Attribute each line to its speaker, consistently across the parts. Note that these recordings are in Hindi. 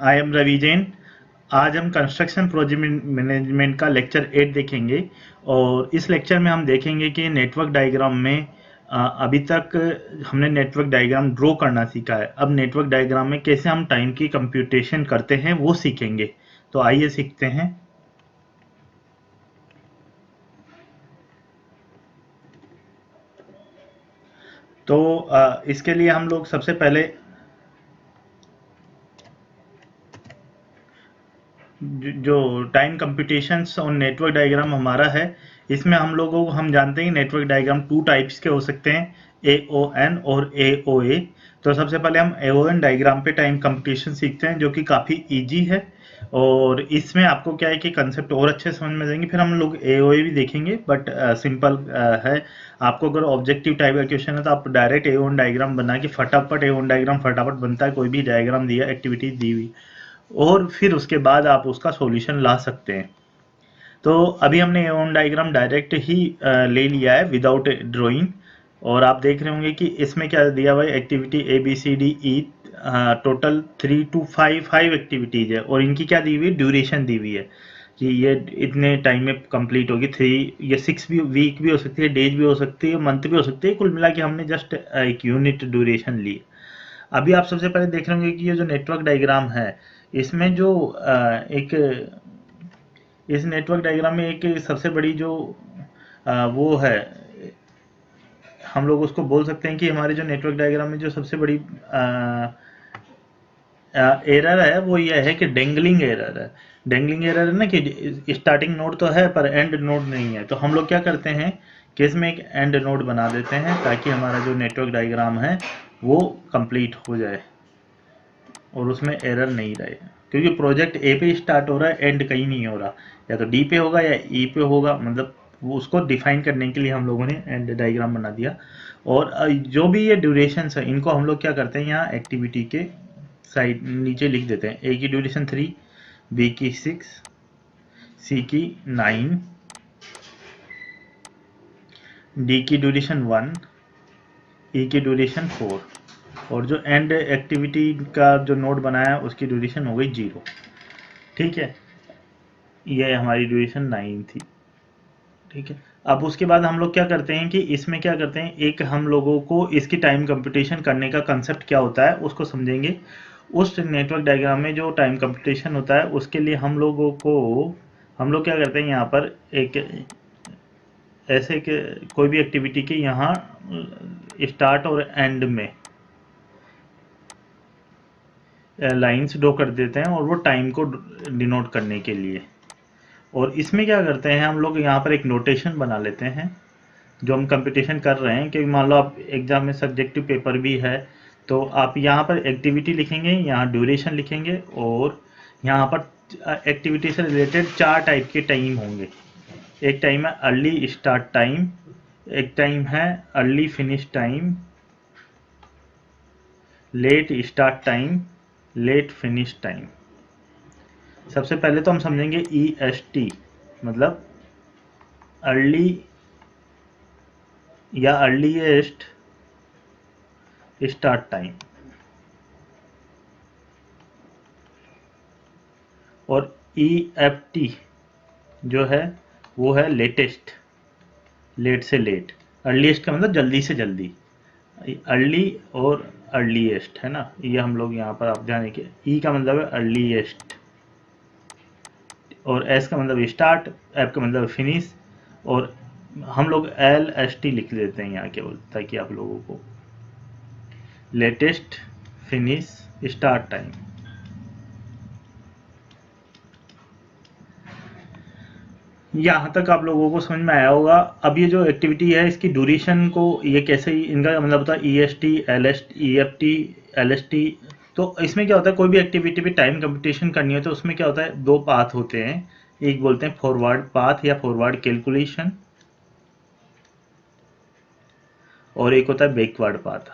Speaker 1: I am Ravi Jain. आज हम कंस्ट्रक्शन प्रोजेक्ट मैनेजमेंट का लेक्चर 8 देखेंगे और इस लेक्चर में हम देखेंगे कि नेटवर्क डायग्राम में अभी तक हमने नेटवर्क डायग्राम ड्रॉ करना सीखा है। अब नेटवर्क डायग्राम में कैसे हम टाइम की कंप्यूटेशन करते हैं वो सीखेंगे। तो आइए सीखते हैं। तो इसके लिए हम लोग सबसे पहले जो टाइम कंप्यूटेशंस और नेटवर्क डायग्राम हमारा है, इसमें हम लोगों को हम जानते हैं नेटवर्क डायग्राम 2 टाइप्स के हो सकते हैं, AON और AOA। तो सबसे पहले हम AON डायग्राम पे टाइम कंप्यूटेशन सीखते हैं जो कि काफ़ी इजी है और इसमें आपको क्या है कि कंसेप्ट और अच्छे समझ में जाएंगे। फिर हम लोग AOA भी देखेंगे बट सिंपल है। आपको अगर ऑब्जेक्टिव टाइप का क्वेश्चन है तो आप डायरेक्ट AON डायग्राम बना के फटाफट AON डायग्राम फटाफट बनता है, कोई भी डायग्राम दिया एक्टिविटीज दी हुई और फिर उसके बाद आप उसका सॉल्यूशन ला सकते हैं। तो अभी हमने एओन डायग्राम डायरेक्ट ही ले लिया है विदाउट ड्राइंग और आप देख रहे होंगे कि इसमें क्या दिया हुआ है, activity ABCDE total 3 to 5 activities है और इनकी क्या दी हुई है, ड्यूरेशन दी हुई है कि ये इतने टाइम में कंप्लीट होगी। 3 या 6 भी वीक भी हो सकती है, डेज भी हो सकती है, मंथ भी हो सकती है। कुल मिला के हमने जस्ट एक यूनिट ड्यूरेशन ली। अभी आप सबसे पहले देख रहे होंगे कि ये जो नेटवर्क डायग्राम है इसमें जो एक इस नेटवर्क डायग्राम में एक सबसे बड़ी जो वो है, हम लोग उसको बोल सकते हैं कि हमारे जो नेटवर्क डायग्राम में जो सबसे बड़ी एरर है वो ये है कि डेंगलिंग एरर है। डेंगलिंग एरर है ना कि स्टार्टिंग नोड तो है पर एंड नोड नहीं है। तो हम लोग क्या करते हैं कि इसमें एक एंड नोड बना देते हैं ताकि हमारा जो नेटवर्क डायग्राम है वो कंप्लीट हो जाए और उसमें एरर नहीं रहे, क्योंकि प्रोजेक्ट ए पे स्टार्ट हो रहा है, एंड कहीं नहीं हो रहा। या तो डी पे होगा या ई पे होगा, मतलब वो उसको डिफाइन करने के लिए हम लोगों ने एंड डायग्राम बना दिया। और जो भी ये ड्यूरेशन है इनको हम लोग क्या करते हैं, यहाँ एक्टिविटी के साइड नीचे लिख देते हैं। ए की ड्यूरेशन 3, बी की 6, सी की 9, डी की ड्यूरेशन 1, ई की ड्यूरेशन 4 और जो एंड एक्टिविटी का जो नोड बनाया उसकी ड्यूरेशन हो गई 0। ठीक है, ये हमारी ड्यूरेशन 9 थी। ठीक है, अब उसके बाद हम लोग क्या करते हैं कि इसमें क्या करते हैं, एक हम लोगों को इसकी टाइम कंप्यूटेशन करने का कंसेप्ट क्या होता है उसको समझेंगे। उस नेटवर्क डायग्राम में जो टाइम कंप्यूटेशन होता है उसके लिए हम लोग क्या करते हैं, यहाँ पर एक ऐसे के कोई भी एक्टिविटी के यहाँ स्टार्ट और एंड में लाइंस ड्रॉ कर देते हैं और वो टाइम को डिनोट करने के लिए। और इसमें क्या करते हैं, हम लोग यहाँ पर एक नोटेशन बना लेते हैं जो हम कंपटीशन कर रहे हैं कि मान लो आप एग्जाम में सब्जेक्टिव पेपर भी है तो आप यहाँ पर एक्टिविटी लिखेंगे, यहाँ ड्यूरेशन लिखेंगे और यहाँ पर एक्टिविटी से रिलेटेड 4 टाइप के टाइम होंगे। एक टाइम है अर्ली स्टार्ट टाइम, एक टाइम है early finish time, late start time, late finish time. सबसे पहले तो हम समझेंगे EST मतलब अर्ली या अर्लीस्ट स्टार्ट टाइम, और EFT जो है वो है लेटेस्ट, लेट से लेट। अर्लीस्ट का मतलब जल्दी से जल्दी, अर्ली और अर्लीस्ट है ना, ये हम लोग यहाँ पर आप जाने के। ई का मतलब है अर्लीस्ट और एस का मतलब स्टार्ट, एफ का मतलब फिनिश और हम लोग LST लिख देते हैं यहाँ केवल ताकि आप लोगों को लेटेस्ट फिनिश स्टार्ट टाइम। यहाँ तक आप लोगों को समझ में आया होगा। अब ये जो एक्टिविटी है इसकी ड्यूरेशन को ये कैसे, इनका मतलब होता है EST, LST, EFT, LST। तो इसमें क्या होता है, कोई भी एक्टिविटी पे टाइम कंप्यूटेशन करनी हो तो उसमें क्या होता है, 2 पाथ होते हैं। एक बोलते हैं फॉरवर्ड पाथ या फॉरवर्ड कैलकुलेशन और एक होता है बैकवर्ड पाथ।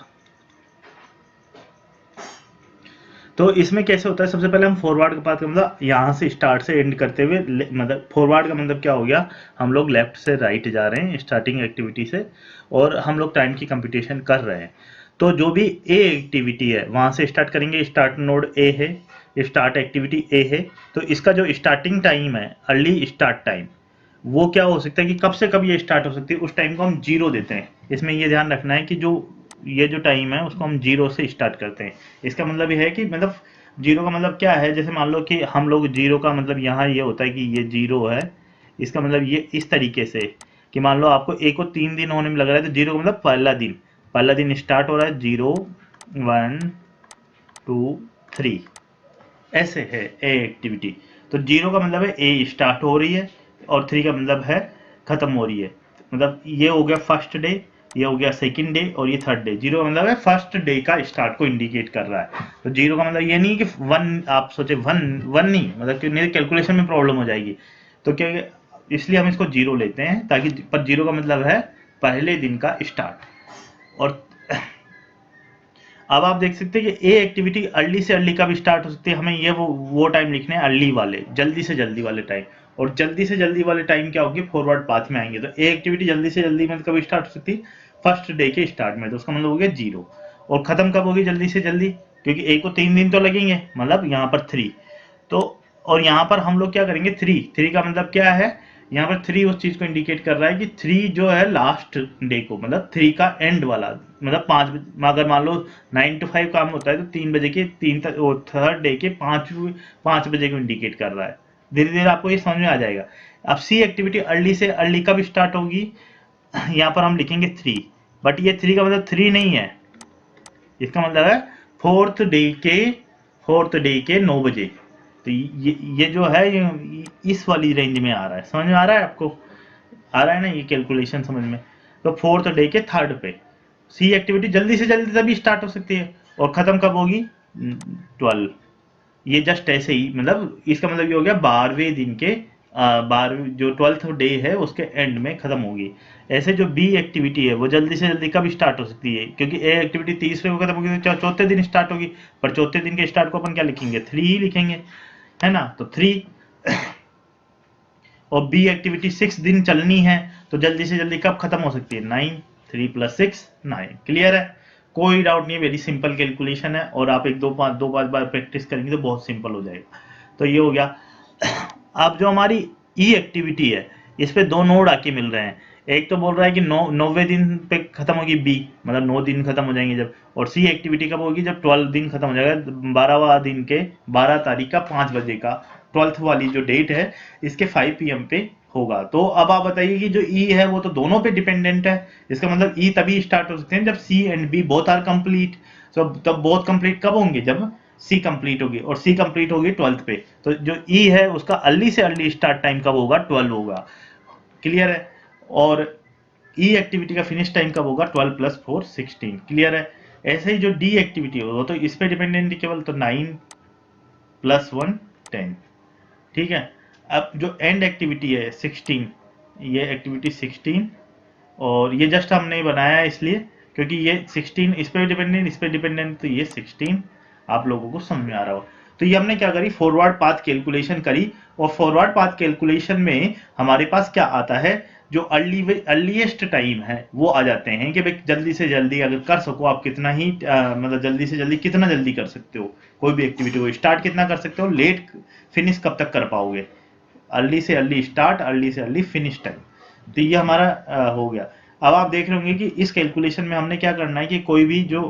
Speaker 1: तो इसमें कैसे होता है, सबसे पहले हम फॉरवर्ड का पाथ का मतलब यहाँ से स्टार्ट से एंड करते हुए, मतलब फॉरवर्ड का मतलब क्या हो गया, हम लोग लेफ्ट से राइट जा रहे हैं स्टार्टिंग एक्टिविटी से और हम लोग टाइम की कंप्यूटेशन कर रहे हैं। तो जो भी ए एक्टिविटी है वहाँ से स्टार्ट करेंगे, स्टार्ट नोड ए है स्टार्ट एक्टिविटी ए है, तो इसका जो स्टार्टिंग टाइम है, अर्ली स्टार्ट टाइम, वो क्या हो सकता है कि कब से कब ये स्टार्ट हो सकती है, उस टाइम को हम 0 देते हैं। इसमें ये ध्यान रखना है कि जो ये जो टाइम है उसको हम 0 से स्टार्ट करते हैं। इसका मतलब ये है कि मतलब 0 का मतलब क्या है, जैसे मान लो कि हम लोग 0 का मतलब यहाँ ये होता है कि ये 0 है, इसका मतलब ये इस तरीके से कि मान लो आपको ए को 3 दिन होने में लग रहा है, तो 0 का मतलब पहला दिन स्टार्ट हो रहा है 0 1 2 3, ऐसे है ए एक्टिविटी। तो 0 का मतलब है ए स्टार्ट हो रही है और 3 का मतलब है खत्म हो रही है। मतलब ये हो गया फर्स्ट डे, ये हो गया सेकंड डे और ये थर्ड डे। 0 का मतलब है फर्स्ट डे का स्टार्ट को इंडिकेट कर रहा है। तो 0 का मतलब ये नहीं कि वन, आप सोचे वन वन नहीं, मतलब कि मेरे कैलकुलेशन में प्रॉब्लम हो जाएगी। तो क्या, इसलिए हम इसको 0 लेते हैं, ताकि पर 0 का मतलब है पहले दिन का स्टार्ट। और अब आप देख सकते हैं कि ए एक्टिविटी अर्ली से अर्ली कब स्टार्ट हो सकती है, हमें ये वो टाइम लिखने हैं, अर्ली वाले, जल्दी से जल्दी वाले टाइम। और जल्दी से जल्दी वाले टाइम क्या होगी, फॉरवर्ड पाथ में आएंगे। तो ए एक्टिविटी जल्दी से जल्दी में कब स्टार्ट हो सकती है, फर्स्ट डे के स्टार्ट में, तो उसका मतलब हो गया 0। और खत्म कब होगी जल्दी से जल्दी, क्योंकि ए को 3 दिन तो लगेंगे, मतलब यहाँ पर 3। तो और यहाँ पर हम लोग क्या करेंगे, 3 का मतलब क्या है, यहाँ पर 3 उस चीज को इंडिकेट कर रहा है कि 3 जो है लास्ट डे को, मतलब 3 का एंड वाला, मतलब 5, अगर मान लो 9 to 5 काम होता है तो 3 बजे के 3 तक, थर्ड डे के 5 बजे को इंडिकेट कर रहा है। धीरे धीरे आपको ये समझ में आ जाएगा। अब सी एक्टिविटी अर्ली से अर्ली कब स्टार्ट होगी, यहाँ पर हम लिखेंगे 3, बट ये 3 का मतलब 3 नहीं है, इसका मतलब है फोर्थ डे के 9 बजे। तो ये जो है ये इस वाली रेंज में आ रहा है, समझ में आ रहा है आपको, आ रहा है ना ये कैलकुलेशन समझ में। तो फोर्थ डे के थर्ड पे सी एक्टिविटी जल्दी से जल्दी तभी स्टार्ट हो सकती है, और खत्म कब होगी, 12। ये जस्ट ऐसे ही, मतलब इसका मतलब ये हो गया 12वें दिन के, 12 जो 12th डे है उसके एंड में खत्म होगी। ऐसे जो बी एक्टिविटी है वो जल्दी से जल्दी कब स्टार्ट हो सकती है, क्योंकि ए एक्टिविटी 30वें को खत्म होगी तो चौथे दिन स्टार्ट होगी, पर चौथे दिन के स्टार्ट को अपन क्या लिखेंगे, 3 ही लिखेंगे, है ना। तो 3। और बी एक्टिविटी 6 दिन चलनी है, तो जल्दी से जल्दी कब खत्म हो सकती है, 9, 3 + 6 9। क्लियर है, कोई डाउट नहीं, वेरी सिंपल कैलकुलेशन है, और आप एक दो पांच बार प्रैक्टिस करेंगे तो बहुत सिंपल हो जाएगा। तो ये हो गया। अब जो हमारी ई एक्टिविटी है, इस पे 2 नोड आके मिल रहे हैं। एक तो बोल रहा है कि 9वें दिन पे खत्म होगी बी, मतलब 9 दिन खत्म हो जाएंगे जब, और सी एक्टिविटी कब होगी, जब 12 दिन खत्म हो जाएगा, 12वां दिन के 12 तारीख का 5 बजे का, 12th वाली जो डेट है इसके 5 PM पे होगा। तो अब आप बताइए कि जो ई है वो तो दोनों पे डिपेंडेंट है, इसका मतलब ई तभी स्टार्ट हो सकते हैं जब C and B both are complete. तो तब बोथ कंप्लीट कब होंगे, जब सी कंप्लीट होगी, और सी कंप्लीट होगी 12th पे। तो जो ई है उसका अर्ली से अर्ली स्टार्ट टाइम कब होगा, 12 होगा। क्लियर है। और ई एक्टिविटी का फिनिश टाइम कब होगा, 12 + 4 16। क्लियर है। ऐसे ही जो डी एक्टिविटी होगा तो इस पे डिपेंडेंट केवल, तो 9 + 1 10। ठीक है। अब जो एंड एक्टिविटी है 16, ये एक्टिविटी 16, और ये जस्ट हमने बनाया है इसलिए क्योंकि ये 16 इस पे डिपेंडेंट, इस पे डिपेंडेंट, तो ये 16 आप लोगों को समझ में आ रहा हो। तो ये हमने क्या करी, फॉरवर्ड पाथ कैलकुलेशन करी, और फॉरवर्ड पाथ कैलकुलेशन में हमारे पास क्या आता है, जो अर्लीएस्ट टाइम है वो आ जाते हैं कि भाई जल्दी से जल्दी अगर कर सको आप कितना ही, मतलब जल्दी से जल्दी कितना जल्दी कर सकते हो, कोई भी एक्टिविटी को स्टार्ट कितना कर सकते हो, लेट फिनिश कब तक कर पाओगे, अर्ली से अर्ली स्टार्ट, अर्ली से अर्ली फिनिश टाइम। तो ये हमारा हो गया। अब आप देख रहे होंगे कि इस कैलकुलेशन में हमने क्या करना है कि कोई भी जो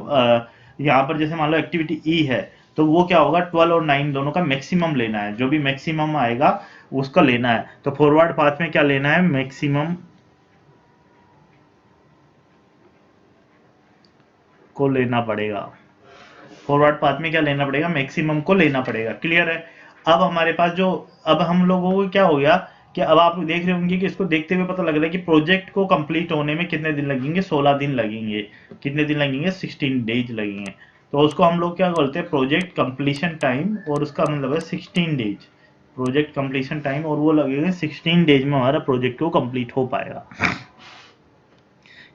Speaker 1: यहाँ पर जैसे मान लो एक्टिविटी ई है, तो वो क्या होगा, 12 और 9 दोनों का मैक्सिमम लेना है, जो भी मैक्सिमम आएगा उसका लेना है। तो फॉरवर्ड पाथ में क्या लेना है, मैक्सिमम को लेना पड़ेगा, फॉरवर्ड पाथ में क्या लेना पड़ेगा, मैक्सिमम को लेना पड़ेगा। क्लियर है। अब हमारे पास जो, अब हम लोगों को क्या हो गया कि अब आप देख रहे होंगे कि इसको देखते हुए पता लग रहा है कि प्रोजेक्ट को कंप्लीट होने में कितने दिन लगेंगे, 16 दिन लगेंगे। कितने दिन लगेंगे, 16 डेज लगेंगे। तो उसको हम लोग क्या बोलते हैं, प्रोजेक्ट कंप्लीशन टाइम, और उसका मतलब है 16 डेज, प्रोजेक्ट कंप्लीशन टाइम, और वो लगेगा 16 डेज में हमारा प्रोजेक्ट को कंप्लीट हो पाएगा।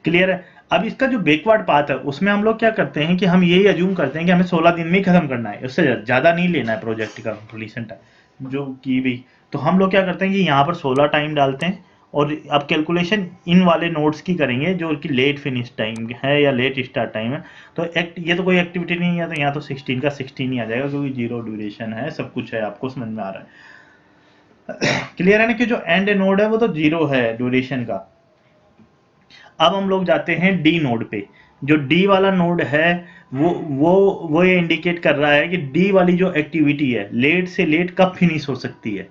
Speaker 1: क्लियर है। अब इसका जो बैकवर्ड पाथ है उसमें हम लोग क्या करते हैं कि हम यही अज्यूम करते हैं कि हमें 16 दिन में ही खत्म करना है, उससे ज्यादा नहीं लेना है प्रोजेक्ट का कंप्लीशन टाइम जो की भी। तो हम लोग क्या करते हैं कि यहाँ पर 16 टाइम डालते हैं, और अब कैलकुलेशन इन वाले नोड्स की करेंगे जो कि लेट फिनिश टाइम है या लेट स्टार्ट टाइम है। तो ये तो कोई एक्टिविटी नहीं है, तो यहाँ तो 16 का 16 ही आ जाएगा क्योंकि जीरो ड्यूरेशन है, सब कुछ है, आपको समझ में आ रहा है। क्लियर है ना कि जो एंड नोड है वो तो जीरो है ड्यूरेशन का। अब हम लोग जाते हैं डी नोड पे। जो डी वाला नोड है वो ये इंडिकेट कर रहा है कि डी वाली जो एक्टिविटी है लेट से लेट कब फिनिश हो सकती है,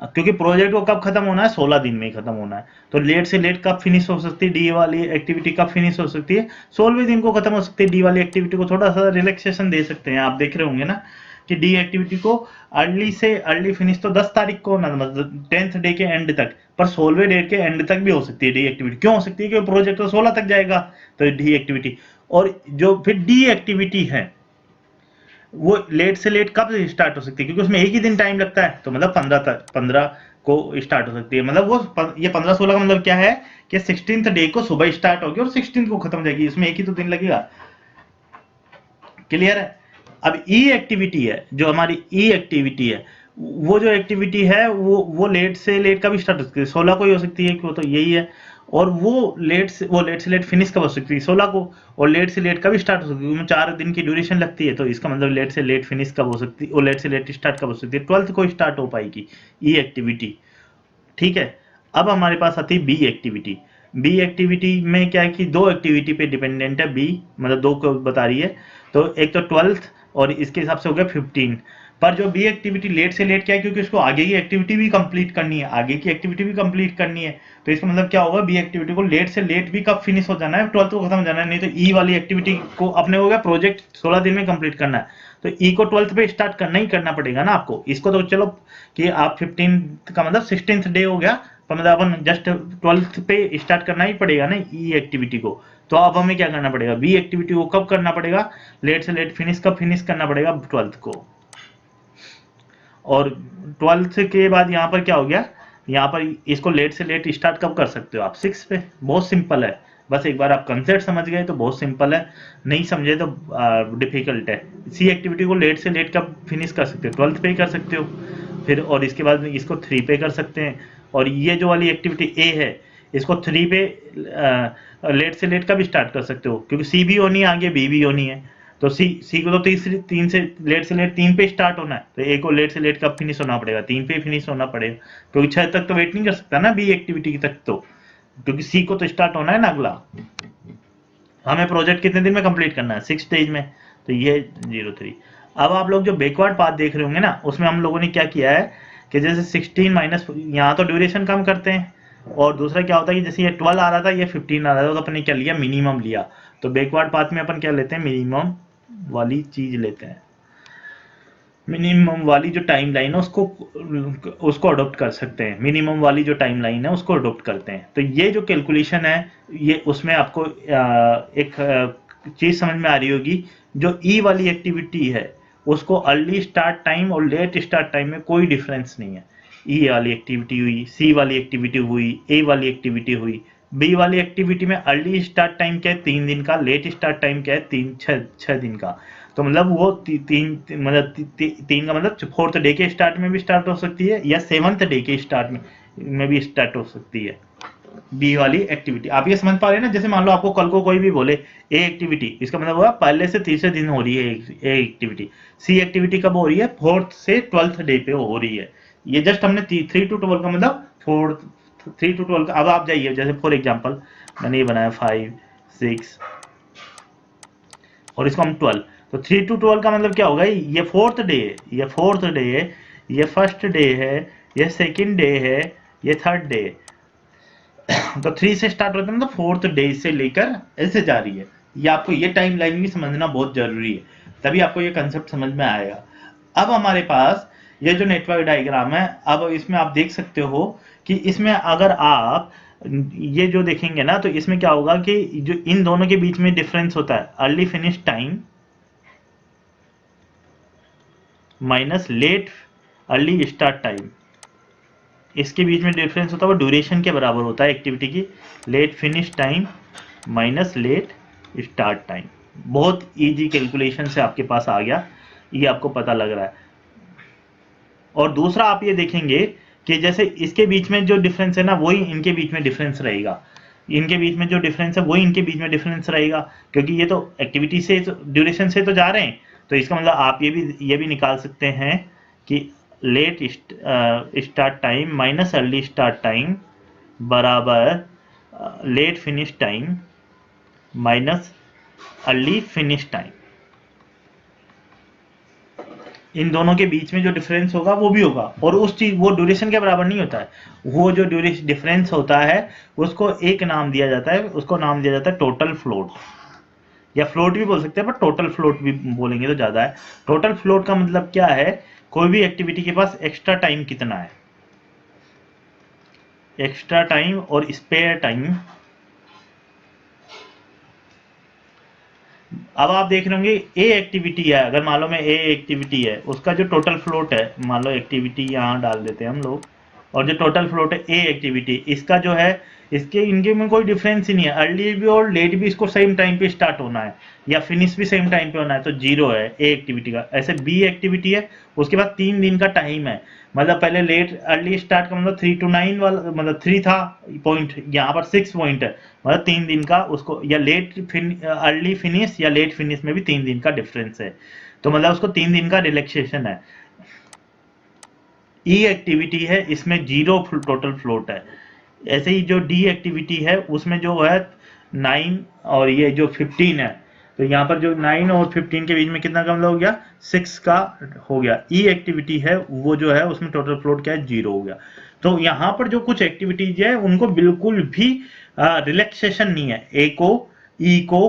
Speaker 1: क्योंकि प्रोजेक्ट को कब खत्म होना है, 16 दिन में ही खत्म होना है। तो लेट से लेट कब फिनिश हो सकती है, डी वाली एक्टिविटी कब फिनिश हो सकती है, 16वें दिन को खत्म हो सकती है। डी वाली एक्टिविटी को थोड़ा सा रिलैक्सेशन दे सकते हैं, आप देख रहे होंगे ना कि डी एक्टिविटी को अर्ली से अर्ली फिनिश तो 10 तारीख को ना, मतलब 10th डे के एंड तक, पर 16वें डे के एंड तक भी हो सकती है डी एक्टिविटी। क्यों हो सकती है, क्योंकि प्रोजेक्ट तो 16 तक जाएगा, तो डी एक्टिविटी। और जो फिर डी एक्टिविटी है वो लेट से लेट कब स्टार्ट हो सकती है, क्योंकि उसमें एक ही दिन टाइम लगता है, तो मतलब 15 को स्टार्ट हो सकती है। मतलब वो ये 15-16 का मतलब क्या है कि 16th डे को सुबह स्टार्ट होगी और 16th को खत्म हो जाएगी, इसमें एक ही तो दिन लगेगा। क्लियर है। अब ई एक्टिविटी है, जो हमारी ई एक्टिविटी है, वो जो एक्टिविटी है वो लेट से लेट कब स्टार्ट हो सकती है, 16 को ही हो सकती है, क्यों, तो यही है। और वो लेट से लेट फिनिश कब हो सकती है, 16 को। और लेट से लेट कब स्टार्ट हो सकती है, उसमें 4 दिन की ड्यूरेशन लगती है, तो इसका मतलब लेट से लेट फिनिश कब हो सकती है, और लेट से लेट स्टार्ट कब हो सकती है, 12th को स्टार्ट हो पाएगी ई एक्टिविटी। ठीक है। अब हमारे पास आती है बी एक्टिविटी। बी एक्टिविटी में क्या है कि दो एक्टिविटी पे डिपेंडेंट है बी, मतलब दो को बता रही है। तो एक तो 12th और इसके हिसाब से हो गया 15। पर जो बी एक्टिविटी लेट से लेट क्या है, क्योंकि उसको आगे की एक्टिविटी भी कंप्लीट करनी है, आगे की एक्टिविटी भी कंप्लीट करनी है। तो इसका मतलब क्या होगा, बी एक्टिविटी को लेट से लेट भी कब फिनिश हो जाना है, 12th को खत्म हो जाना है। नहीं तो ई वाली एक्टिविटी को अपने हो गया प्रोजेक्ट 16 दिन में कंप्लीट करना है, तो ई को 12th पे स्टार्ट करना ही करना पड़ेगा ना आपको। इसको तो चलो कि आप 15 का मतलब 16th डे हो गया, तो मतलब अपन जस्ट 12th पे स्टार्ट करना ही पड़ेगा ना ई एक्टिविटी को। तो अब हमें क्या करना पड़ेगा, बी एक्टिविटी को कब करना पड़ेगा, लेट से लेट फिनिश कब फिनिश करना पड़ेगा, 12th को। और 12th के बाद यहाँ पर क्या हो गया, यहाँ पर इसको लेट से लेट स्टार्ट कब कर सकते हो आप, 6 पे। बहुत सिंपल है, बस एक बार आप कंसेप्ट समझ गए तो बहुत सिंपल है, नहीं समझे तो डिफिकल्ट है। सी एक्टिविटी को लेट से लेट कब फिनिश कर सकते हो, 12th पे ही कर सकते हो फिर। और इसके बाद इसको 3 पे कर सकते हैं। और ये जो वाली एक्टिविटी ए है, इसको 3 पे लेट से लेट कब स्टार्ट कर सकते हो, क्योंकि सी भी होनी है आगे, बी भी होनी है। तो सी को तो तीसरी 3 से लेट 3 पे स्टार्ट होना है, तो ए को लेट से लेट कब फिनिश होना पड़ेगा, 3 पे फिनिश होना पड़ेगा, क्योंकि 6 तक तो वेट नहीं कर सकता ना बी एक्टिविटी तक, तो क्योंकि सी को तो स्टार्ट होना है ना अगला। हमें प्रोजेक्ट कितने दिन में कंप्लीट करना है, 6 डेज में। तो ये 03। अब आप लोग जो बैकवर्ड पाथ देख रहे होंगे ना, उसमें हम लोगों ने क्या किया है कि जैसे 16 माइनस, यहाँ तो ड्यूरेशन कम करते हैं, और दूसरा क्या होता है कि जैसे ये 12 आ रहा था, ये 15 आ रहा था, तो अपन ने क्या लिया, मिनिमम लिया। तो बैकवर्ड पाथ में अपन क्या लेते हैं, मिनिमम वाली चीज लेते हैं, मिनिमम वाली जो टाइम लाइन है उसको अडोप्ट कर सकते हैं, मिनिमम वाली जो टाइम लाइन है उसको अडोप्ट करते हैं। तो ये जो कैलकुलेशन है, ये उसमें आपको एक चीज समझ में आ रही होगी, जो ई वाली एक्टिविटी है उसको अर्ली स्टार्ट टाइम और लेट स्टार्ट टाइम में कोई डिफरेंस नहीं है। ई वाली एक्टिविटी हुई, सी वाली एक्टिविटी हुई, ए वाली एक्टिविटी हुई, बी वाली एक्टिविटी में अर्ली स्टार्ट टाइम क्या है, 3 दिन का, लेट स्टार्ट टाइम क्या है, 6 दिन का। तो मतलब वो मतलब 3 का मतलब 4th डे के स्टार्ट में भी स्टार्ट हो सकती है, या 7th डे के स्टार्ट में भी स्टार्ट हो सकती है बी वाली एक्टिविटी। आप ये समझ पा रहे हैं ना, जैसे मान लो आपको कल को कोई भी बोले ए एक्टिविटी, इसका मतलब हुआ पहले से तीसरे दिन हो रही है ए एक्टिविटी। सी एक्टिविटी कब हो रही है, 4th से 12th डे पे हो रही है। ये जस्ट हमने 3 to 12 का मतलब 3 to 12 का। अब आप जाइए, जैसे फॉर एग्जाम्पल मैंने ये बनाया 5 6 और इसको हम 12, तो 3 to 12 का मतलब क्या होगा, ये 4th डे है, ये 4th डे है, ये 1st डे है, ये 2nd डे है, ये 3rd डे है। तो 3 से स्टार्ट होता है, मतलब 4th डे से लेकर ऐसे जा रही है। ये आपको ये टाइम लाइन भी समझना बहुत जरूरी है, तभी आपको ये कंसेप्ट समझ में आएगा। अब हमारे पास ये जो नेटवर्क डायग्राम है, अब इसमें आप देख सकते हो कि इसमें अगर आप ये जो देखेंगे ना, तो इसमें क्या होगा कि जो इन दोनों के बीच में डिफरेंस होता है, early finish time minus late early start time, इसके बीच में डिफरेंस होता है वो ड्यूरेशन के बराबर होता है एक्टिविटी की, late finish time minus late start time. बहुत इजी कैलकुलेशन से आपके पास आ गया, ये आपको पता लग रहा है। और दूसरा आप ये देखेंगे कि जैसे इसके बीच में जो डिफरेंस है ना वही इनके बीच में डिफरेंस रहेगा, इनके बीच में जो डिफरेंस है वही इनके बीच में डिफरेंस रहेगा, क्योंकि ये तो एक्टिविटी से ड्यूरेशन से तो जा रहे हैं। तो इसका मतलब आप ये भी निकाल सकते हैं कि late start time minus early start time बराबर late finish time minus early finish time. इन दोनों के बीच में जो डिफरेंस होगा वो भी होगा, और उस चीज वो ड्यूरेशन के बराबर नहीं होता है। वो जो ड्यूरेशन डिफरेंस होता है उसको एक नाम दिया जाता है, उसको नाम दिया जाता है टोटल फ्लोट, या फ्लोट भी बोल सकते हैं, पर टोटल फ्लोट भी बोलेंगे तो ज्यादा है। टोटल फ्लोट का मतलब क्या है, कोई भी एक्टिविटी के पास एक्स्ट्रा टाइम कितना है, एक्स्ट्रा टाइम और स्पेयर टाइम। अब आप देख रहे होंगे ए एक्टिविटी है, अगर मान लो मैं ए एक्टिविटी है उसका जो टोटल फ्लोट है, मान लो एक्टिविटी यहाँ डाल देते हैं हम लोग, और जो टोटल फ्लोट है ए एक्टिविटी, इसका जो है इसके इनके में कोई डिफरेंस ही नहीं है, अर्ली भी और लेट भी इसको सेम टाइम पे स्टार्ट होना है या फिनिश भी सेम टाइम पे होना है, तो 0 है ए एक्टिविटी का। ऐसे बी एक्टिविटी है, उसके बाद 3 दिन का टाइम है, मतलब पहले लेट अर्ली स्टार्ट का मतलब 3 to 9 वाला, मतलब 3 था पॉइंट, यहाँ पर 6 पॉइंट है, मतलब 3 दिन का उसको, या अर्ली फिनिश या लेट फिनिश में भी 3 दिन का डिफरेंस है, तो मतलब उसको 3 दिन का रिलैक्सेशन है। ई एक्टिविटी है, इसमें 0 टोटल फ्लोट है। ऐसे ही जो डी एक्टिविटी है उसमें जो है 9 और ये जो 15 है, तो यहाँ पर जो 9 और 15 के बीच में कितना का मतलब हो गया, 6 का हो गया। ई एक्टिविटी है वो जो है उसमें टोटल फ्लोट क्या है, 0 हो गया। तो यहाँ पर जो कुछ एक्टिविटीज है उनको बिल्कुल भी रिलैक्सेशन नहीं है, ए को ई को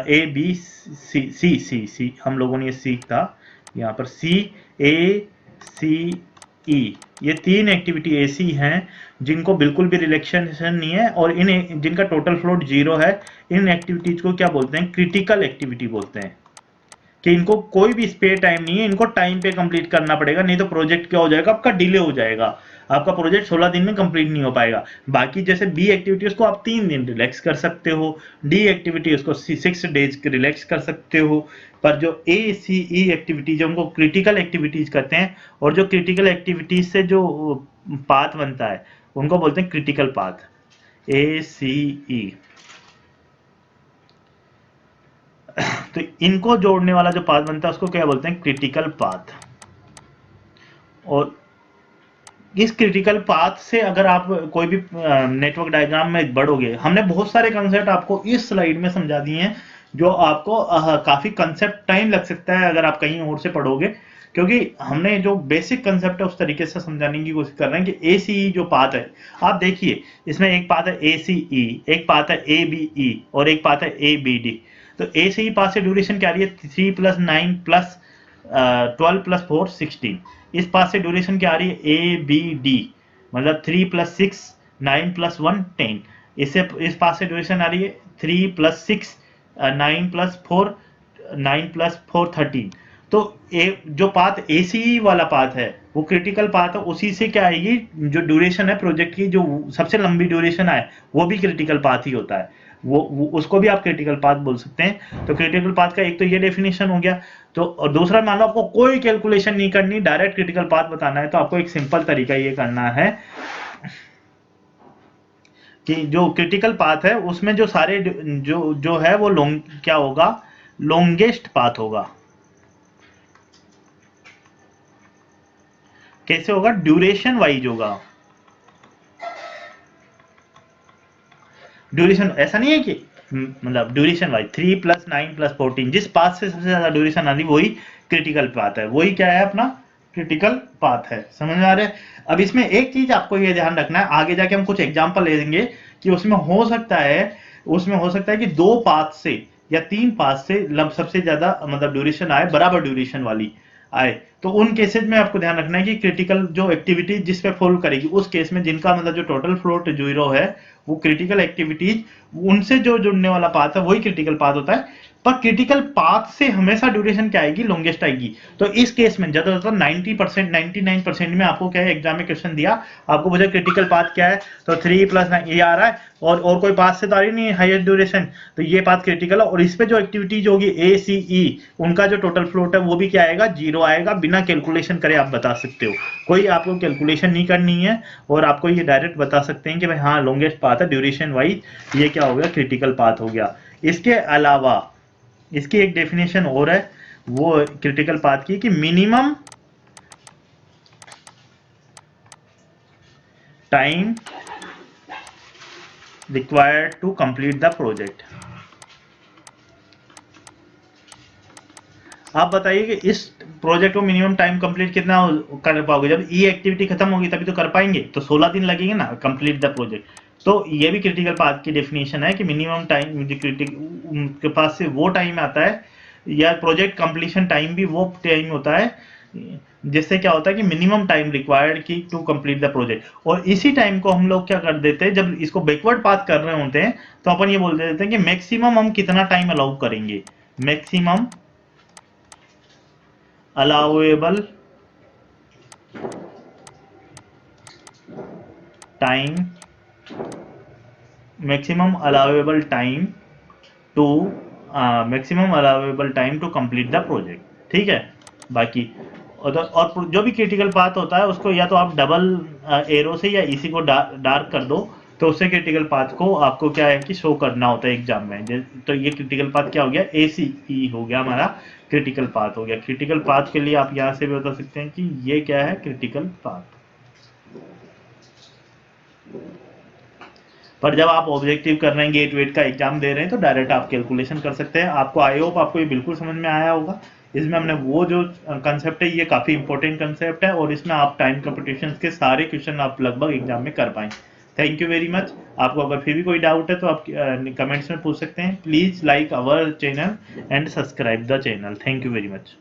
Speaker 1: ए बी सी सी सी सी हम लोगों ने ये सीखा, यहाँ पर सी ए सी ई, ये 3 एक्टिविटी ऐसी हैं जिनको बिल्कुल भी रिलैक्सेशन नहीं है, और इन जिनका टोटल फ्लोट 0 है, इन एक्टिविटीज को क्या बोलते हैं, क्रिटिकल एक्टिविटी बोलते हैं, कि इनको कोई भी स्पेयर टाइम नहीं है, इनको टाइम पे कंप्लीट करना पड़ेगा, नहीं तो प्रोजेक्ट क्या हो जाएगा, आपका डिले हो जाएगा, आपका प्रोजेक्ट 16 दिन में कंप्लीट नहीं हो पाएगा। बाकी जैसे बी एक्टिविटी उसको आप 3 दिन रिलैक्स कर सकते हो, डी एक्टिविटी उसको 6 डेज रिलैक्स कर सकते हो, पर जो ए सी ई एक्टिविटीज है उनको क्रिटिकल एक्टिविटीज कहते हैं, और जो क्रिटिकल एक्टिविटीज से जो पाथ बनता है उनको बोलते हैं क्रिटिकल पाथ, ए सी ई। तो इनको जोड़ने वाला जो पाथ बनता है उसको क्या बोलते हैं, क्रिटिकल पाथ। और इस क्रिटिकल पाथ से अगर आप कोई भी नेटवर्क डायग्राम में बढ़ोगे, हमने बहुत सारे कंसेप्ट आपको इस स्लाइड में समझा दिए हैं, जो आपको काफी कंसेप्ट टाइम लग सकता है अगर आप कहीं और से पढ़ोगे, क्योंकि हमने जो बेसिक कंसेप्ट है उस तरीके से समझाने की कोशिश कर रहे हैं कि ACE जो पाथ है, आप देखिए इसमें एक पाथ है ACE, एक पाथ है ABE और एक पाथ है ABD। तो ACE पाथ से ड्यूरेशन क्या आ रही है, 3 + 9 + 12 + 4 16। इस पाथ से ड्यूरेशन क्या आ रही है, ABD, मतलब 3 + 6 9 + 1 10। इससे इस पाथ से ड्यूरेशन आ रही है 3 + 6 9 + 4 9 + 4 13। तो जो पाथ ACE वाला पाथ है वो क्रिटिकल पाथ है, उसी से क्या आएगी, जो ड्यूरेशन है प्रोजेक्ट की, जो सबसे लंबी ड्यूरेशन आए वो भी क्रिटिकल पाथ ही होता है, वो उसको भी आप क्रिटिकल पाथ बोल सकते हैं। तो क्रिटिकल पाथ का एक तो ये डेफिनेशन हो गया। तो और दूसरा, मान लो आपको कोई कैलकुलेशन नहीं करनी, डायरेक्ट क्रिटिकल पाथ बताना है, तो आपको एक सिंपल तरीका ये करना है कि जो क्रिटिकल पाथ है उसमें जो सारे जो है वो क्या होगा, लॉन्गेस्ट पाथ होगा। कैसे होगा, ड्यूरेशन वाइज होगा। ड्यूरेशन ऐसा नहीं है कि मतलब ड्यूरेशन वाइज 3 + 9 + 14, जिस पाथ से सबसे ज्यादा ड्यूरेशन आ रही वही क्रिटिकल पाथ है, वही क्या है अपना क्रिटिकल पाथ है। समझ में आ रहा है। अब इसमें एक चीज आपको ये ध्यान रखना है, आगे जाके हम कुछ एग्जांपल ले लेंगे कि उसमें हो सकता है कि 2 पाथ से या 3 पाथ से सबसे ज्यादा मतलब ड्यूरेशन आए, बराबर ड्यूरेशन वाली आए, तो उन केसेस में आपको ध्यान रखना है कि क्रिटिकल जो एक्टिविटी जिस पे फॉलो करेगी, उस केस में जिनका मतलब जो टोटल फ्लोट 0 है, वो क्रिटिकल एक्टिविटीज, उनसे जो जुड़ने वाला पाथ है वही क्रिटिकल पाथ होता है। पर क्रिटिकल पाथ से हमेशा ड्यूरेशन क्या आएगी, लॉन्गेस्ट आएगी। तो इस केस में ज्यादातर 90% 99% में आपको क्या है, एग्जाम में क्वेश्चन दिया, आपको पूछा क्रिटिकल पाथ क्या है, तो 3 + 9 ये आ रहा है, और कोई पाथ से तो आ रही नहीं है हाईएस्ट ड्यूरेशन, तो ये पाथ क्रिटिकल है। और इस पे जो एक्टिविटीज होगी ए सी ई, उनका जो टोटल फ्लोट है वो भी क्या आएगा, 0 आएगा। बिना कैलकुलेशन करे आप बता सकते हो, कोई आपको कैलकुलेशन नहीं करनी है, और आपको ये डायरेक्ट बता सकते हैं कि भाई हाँ लॉन्गेस्ट पाथ है ड्यूरेशन वाइज, ये क्या हो गया, क्रिटिकल पाथ हो गया। इसके अलावा इसकी एक डेफिनेशन और है वो क्रिटिकल पाथ की, कि minimum time required to complete the project. आप बताइए कि इस प्रोजेक्ट को मिनिमम टाइम कंप्लीट कितना कर पाओगे, जब ये एक्टिविटी खत्म होगी तभी तो कर पाएंगे, तो 16 दिन लगेंगे ना कंप्लीट द प्रोजेक्ट। तो ये भी क्रिटिकल पाथ की डेफिनेशन है कि मिनिमम टाइम, उनके पास से वो टाइम आता है, या प्रोजेक्ट कंप्लीशन टाइम भी वो टाइम होता है जिससे क्या होता है कि मिनिमम टाइम रिक्वायर्ड की टू कंप्लीट द प्रोजेक्ट। और इसी टाइम को हम लोग क्या कर देते हैं, जब इसको बैकवर्ड पाथ कर रहे होते हैं तो अपन ये बोल देते हैं कि मैक्सिमम हम कितना टाइम अलाउ करेंगे, maximum allowable time, maximum allowable time to maximum allowable time to complete the project, ठीक है। बाकी और जो भी क्रिटिकल पाथ होता है उसको या तो आप डबल एरो से या इसी को डार्क कर दो, तो उससे क्रिटिकल पाथ को आपको क्या है कि शो करना होता है एग्जाम में। तो ये क्रिटिकल पाथ क्या हो गया, ACE हो गया हमारा, क्रिटिकल पाथ हो गया। क्रिटिकल पाथ के लिए आप यहाँ से भी बता सकते हैं कि ये क्या है, क्रिटिकल पाथ। पर जब आप ऑब्जेक्टिव कर रहे हैं, गेट वेट का एग्जाम दे रहे हैं, तो डायरेक्ट आप कैलकुलेशन कर सकते हैं। आपको आई होप आपको ये बिल्कुल समझ में आया होगा। इसमें हमने वो जो कंसेप्ट है, ये काफ़ी इंपॉर्टेंट कंसेप्ट है, और इसमें आप टाइम कंपटीशन के सारे क्वेश्चन आप लगभग एग्जाम में कर पाएँ। Thank you very much. आपको अगर फिर भी कोई डाउट है तो आप कमेंट्स में पूछ सकते हैं। Please like our channel and subscribe the channel. Thank you very much.